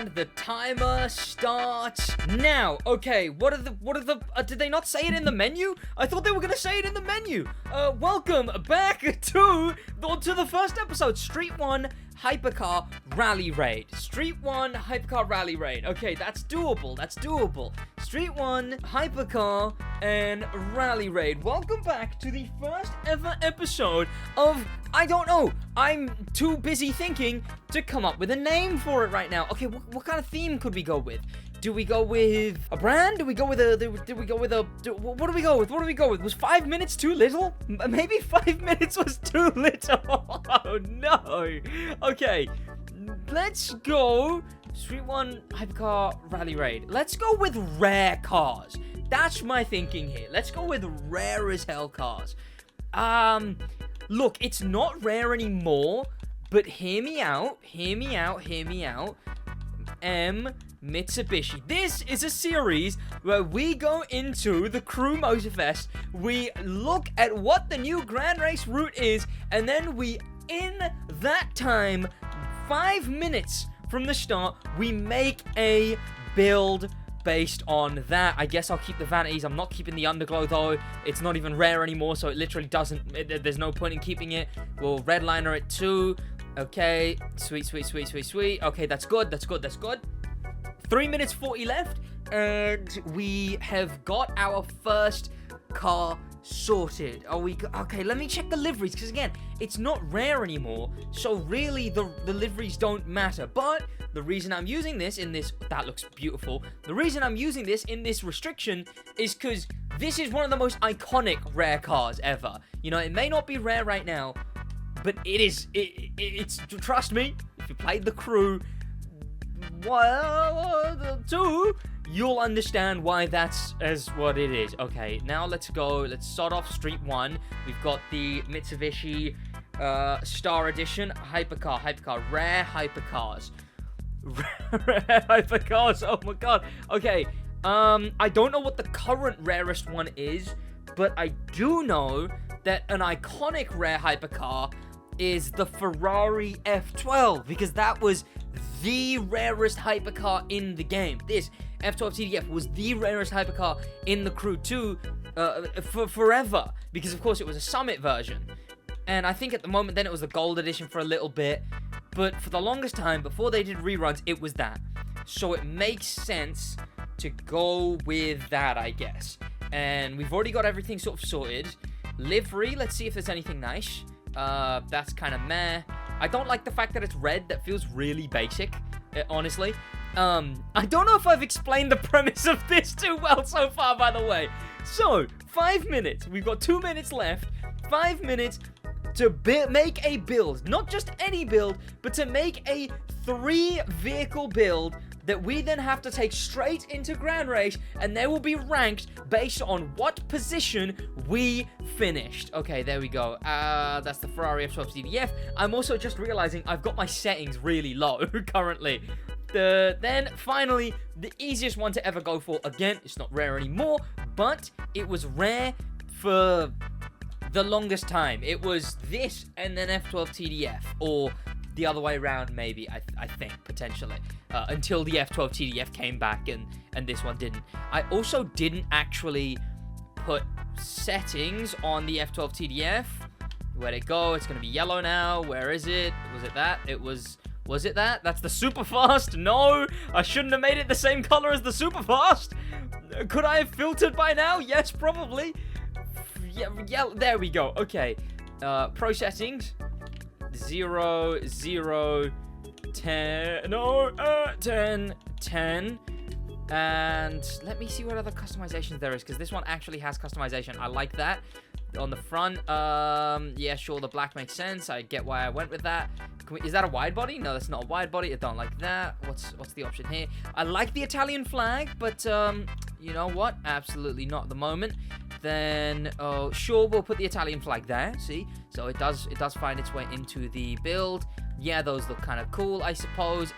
and the timer starts now. Okay, what are the, did they not say it in the menu? I thought they were gonna say it in the menu. Welcome back to the first episode, Street 1 Hypercar Rally Raid. Street 1 Hypercar Rally Raid. Okay, that's doable. Street 1 Hypercar and Rally Raid. Welcome back to the first ever episode of, I don't know, I'm too busy thinking to come up with a name for it right now. Okay, what kind of theme could we go with? Do we go with a brand? What do we go with? Was 5 minutes too little? Maybe 5 minutes was too little. Oh no. Okay, let's go Street 1 Hypercar Rally Raid. Let's go with rare cars. That's my thinking here. Let's go with rare as hell cars. Look, it's not rare anymore, but hear me out. Mitsubishi. This is a series where we go into the Crew Motorfest, we look at what the new Grand Race route is, and then we, in that time, 5 minutes from the start, we make a build based on that. I guess I'll keep the vanities. I'm not keeping the underglow though. It's not even rare anymore, so it literally doesn't, there's no point in keeping it. We'll redliner it too. Okay, sweet. Okay, that's good. 3 minutes 40 left, and we have got our first car sorted. Okay, let me check the liveries, because again, it's not rare anymore, so really the liveries don't matter. But the reason I'm using this in this, that looks beautiful. The reason I'm using this in this restriction is because this is one of the most iconic rare cars ever. You know, it may not be rare right now, but it's trust me, if you played the Crew, you'll understand why that's as what it is. Okay, now let's go. Let's start off Street 1. We've got the Mitsubishi Star Edition Hypercar, rare hypercars. Rare hypercars, oh my god. Okay, I don't know what the current rarest one is, but I do know that an iconic rare hypercar is the Ferrari F12, because that was the rarest hypercar in the game. This F12 TDF was the rarest hypercar in the Crew 2 for forever, because of course it was a Summit version, and I think at the moment then it was the Gold Edition for a little bit, but for the longest time before they did reruns it was that, so it makes sense to go with that, I guess. And we've already got everything sort of sorted. Livery, let's see if there's anything nice. That's kind of meh. I don't like the fact that it's red. That feels really basic, honestly. I don't know if I've explained the premise of this too well so far, by the way. So, 5 minutes. We've got 2 minutes left. 5 minutes to make a build. Not just any build, but to make a 3-vehicle build that we then have to take straight into Grand Race, and they will be ranked based on what position we finished. Okay, there we go. That's the Ferrari F12 CDF. I'm also just realizing I've got my settings really low currently. Then finally, the easiest one to ever go for. Again, it's not rare anymore, but it was rare for the longest time. It was this and then F12 TDF, or the other way around, maybe, I think, potentially, until the F12 TDF came back and this one didn't. I also didn't actually put settings on the F12 TDF. Where'd it go? It's going to be yellow now. Where is it? Was it that? Was it that? That's the super fast? No, I shouldn't have made it the same color as the super fast. Could I have filtered by now? Yes, probably. Yeah, there we go. Okay, pro settings. 0, 0, 10, no, 10, 10, and let me see what other customizations there is, because this one actually has customization. I like that. On the front, yeah, sure, the black makes sense. I get why I went with that. Is that a wide body? No, that's not a wide body. I don't like that. What's the option here? I like the Italian flag, but, you know what? Absolutely not at the moment. Then, oh, sure, we'll put the Italian flag there, see? So it does find its way into the build. Yeah, those look kind of cool, I suppose.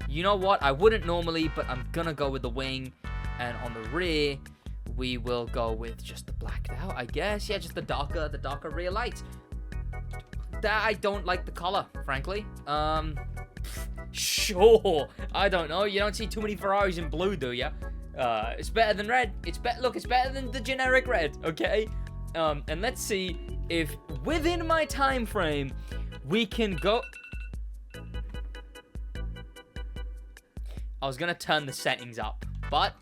You know what? I wouldn't normally, but I'm gonna go with the wing. And on the rear, we will go with just the blacked out, I guess. Yeah, just the darker rear lights. That, I don't like the color, frankly. Sure. I don't know. You don't see too many Ferraris in blue, do ya? It's better than red. Look, it's better than the generic red, okay? And let's see if within my time frame we can go. I was gonna turn the settings up, but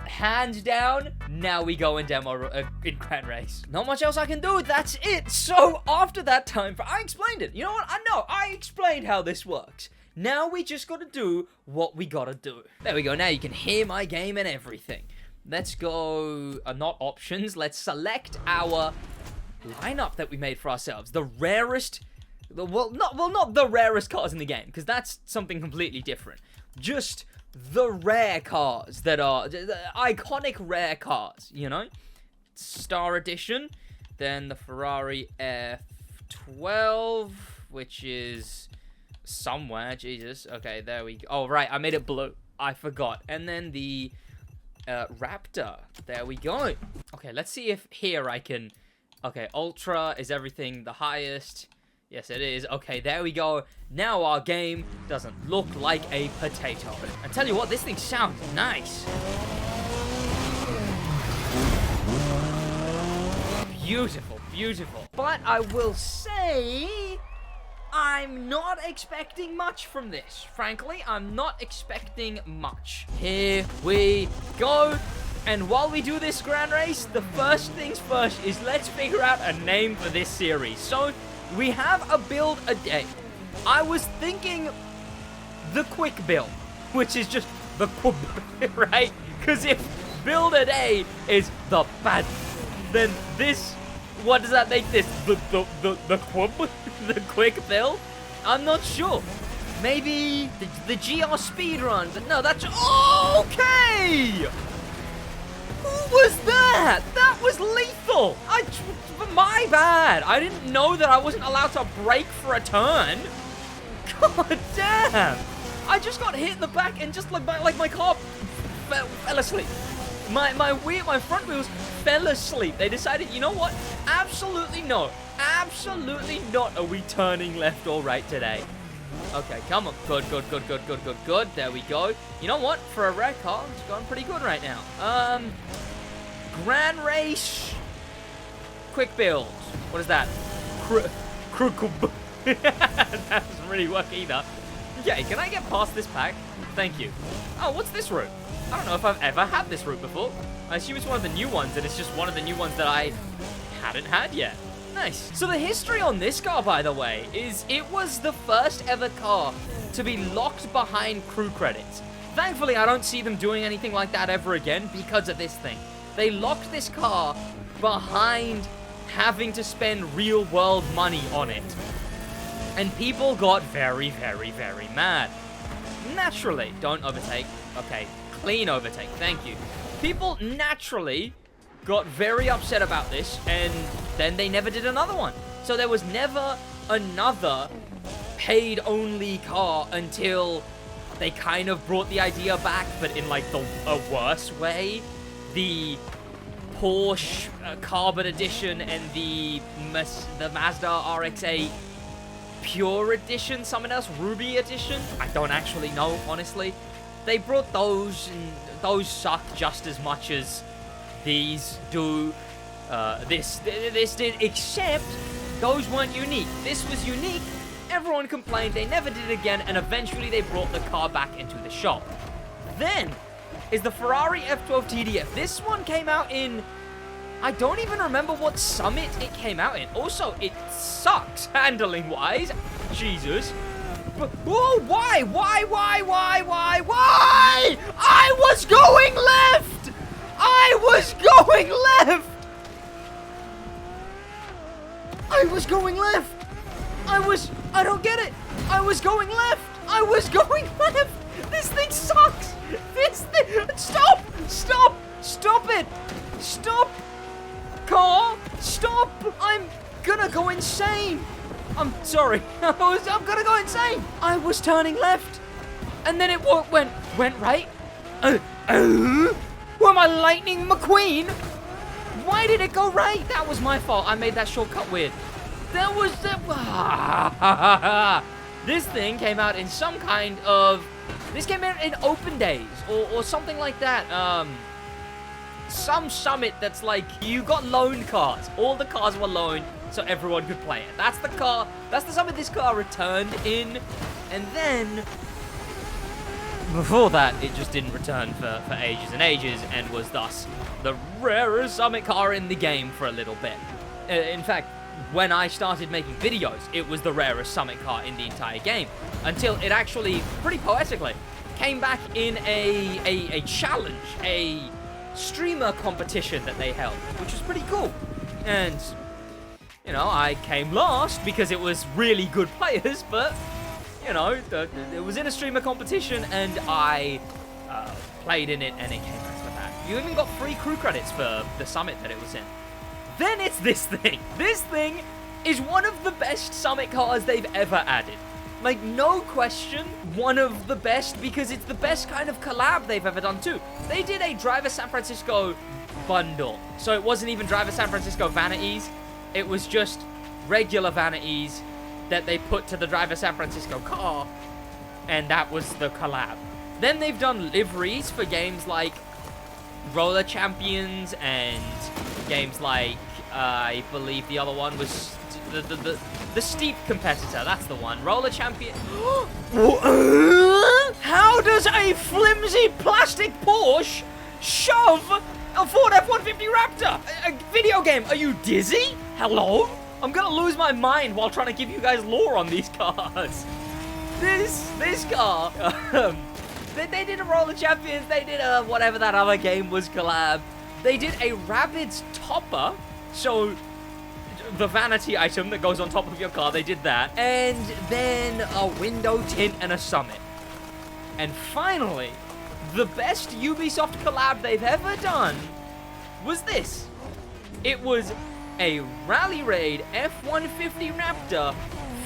hands down, now we go in demo in Grand Race. Not much else I can do. That's it. So after that time, I explained it. You know what? I know. I explained how this works. Now we just gotta do what we gotta do. There we go. Now you can hear my game and everything. Let's go. Not options. Let's select our lineup that we made for ourselves. The rarest. Well, not the rarest cars in the game, because that's something completely different. Just the rare cars that are the iconic rare cars, you know? Star Edition, then the Ferrari F12, which is somewhere, Jesus. Okay, there we go. Oh, right, I made it blue. I forgot. And then the Raptor. There we go. Okay, let's see if here I can. Okay, Ultra is everything the highest. Yes, it is. Okay, there we go. Now our game doesn't look like a potato. I tell you what, this thing sounds nice. Beautiful, beautiful. But I will say, I'm not expecting much from this. Frankly, I'm not expecting much. Here we go. And while we do this Grand Race, the first things first is let's figure out a name for this series. So, we have a build a day. I was thinking the quick build, which is just the quick, right? Because if build a day is the bad, then this, what does that make this? The quick build? I'm not sure. Maybe the GR speedrun, but no, that's okay. Who was that? That was lethal. My bad. I didn't know that I wasn't allowed to brake for a turn. God damn. I just got hit in the back and just like my car fell asleep. My front wheels fell asleep. They decided, you know what? Absolutely no. Absolutely not are we turning left or right today. Okay, come on. Good. There we go. You know what? For a rare car, it's going pretty good right now. Grand Race. Quick build. What is that? That doesn't really work either. Okay, can I get past this pack? Thank you. Oh, what's this route? I don't know if I've ever had this route before. I assume it's one of the new ones, and it's just one of the new ones that I hadn't had yet. Nice. So the history on this car, by the way, is it was the first ever car to be locked behind crew credits. Thankfully, I don't see them doing anything like that ever again because of this thing. They locked this car behind having to spend real-world money on it. And people got very, very, very mad. Naturally, don't overtake. Okay, clean overtake, thank you. People naturally got very upset about this, and then they never did another one. So there was never another paid-only car until they kind of brought the idea back, but in like a worse way. The Porsche Carbon Edition and the Mazda RX-8 Pure Edition, something else, Ruby Edition. I don't actually know, honestly. They brought those, and those suck just as much as these do. This did, except those weren't unique. This was unique. Everyone complained, they never did it again, and eventually they brought the car back into the shop. Then is the Ferrari F12 TDF. This one came out in, I don't even remember what summit it came out in. Also, it sucks handling-wise. Jesus. But, whoa, why? I was going left! I was going left! I don't get it. I was going left. This thing sucks. Stop it. Stop. Car, stop. I'm gonna go insane. I'm sorry. I'm gonna go insane. I was turning left. And then it went right. Who am I, Lightning McQueen? Why did it go right? That was my fault. I made that shortcut weird. This thing came out in some kind of... This came out in open days or something like that. Some summit that's like, you got loaned cars. All the cars were loaned so everyone could play it. That's the car, that's the summit this car returned in. And then, before that, it just didn't return for ages and ages and was thus the rarest summit car in the game for a little bit. In fact, when I started making videos, it was the rarest summit car in the entire game. Until it actually, pretty poetically, came back in a challenge, a streamer competition that they held, which was pretty cool. And, you know, I came last because it was really good players, but, you know, it was in a streamer competition and I played in it and it came back with that. You even got free crew credits for the summit that it was in. Then it's this thing. This thing is one of the best summit cars they've ever added. Like, no question, one of the best, because it's the best kind of collab they've ever done too. They did a Driver San Francisco bundle. So it wasn't even Driver San Francisco vanities. It was just regular vanities that they put to the Driver San Francisco car. And that was the collab. Then they've done liveries for games like Roller Champions and games like, I believe the other one was the Steep Competitor. That's the one. Roller Champion. How does a flimsy plastic Porsche shove a Ford F-150 Raptor? A video game. Are you dizzy? Hello? I'm gonna lose my mind while trying to give you guys lore on these cars. This car, they did a Roller Champions, they did a whatever that other game was collab. They did a Rabbids topper, so the vanity item that goes on top of your car, they did that. And then a window tint and a summit. And finally, the best Ubisoft collab they've ever done was this. It was a Rally Raid F-150 Raptor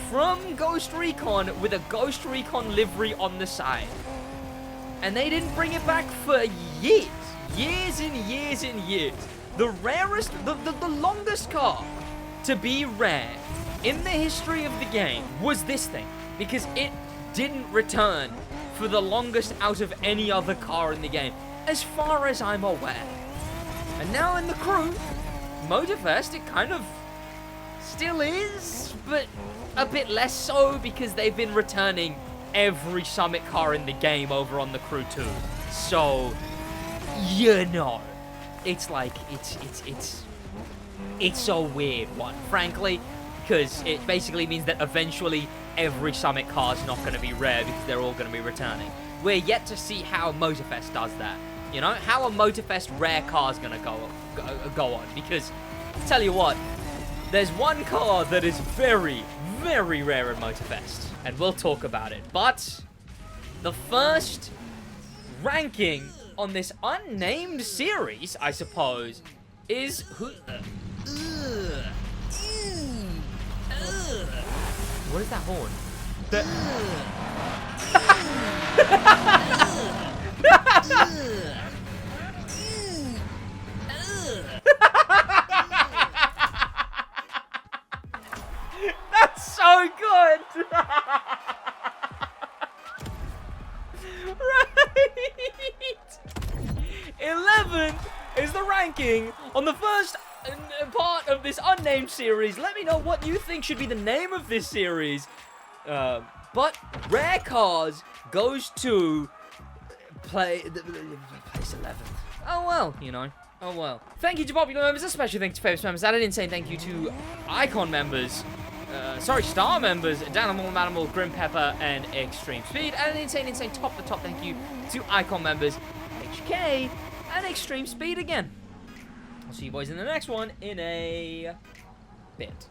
from Ghost Recon with a Ghost Recon livery on the side. And they didn't bring it back for years. Years and years and years. The rarest, the longest car to be rare in the history of the game was this thing. Because it didn't return for the longest out of any other car in the game, as far as I'm aware. And now in the crew, Motorfest, it kind of still is, but a bit less so because they've been returning every summit car in the game over on the crew too. So, you know, it's like, it's a weird one, frankly, because it basically means that eventually every summit car is not going to be rare because they're all going to be returning. We're yet to see how Motorfest does that. You know, how a Motorfest rare car is going to go on, because tell you what, there's one car that is very, very rare in Motorfest, and we'll talk about it. But the first ranking on this unnamed series, I suppose, is who? What is that horn? That's so good. Right. 11 is the ranking on the first part of this unnamed series. Let me know what you think should be the name of this series. But Rare Cars goes to place 11th. Oh well, you know. Oh well. Thank you to popular members, a special thanks to famous members, and an insane thank you to Icon members. Star members, Danimal, Manimal, Grim Pepper, and Extreme Speed, and an insane top thank you to Icon members, HK, and Extreme Speed again. I'll see you boys in the next one in a bit.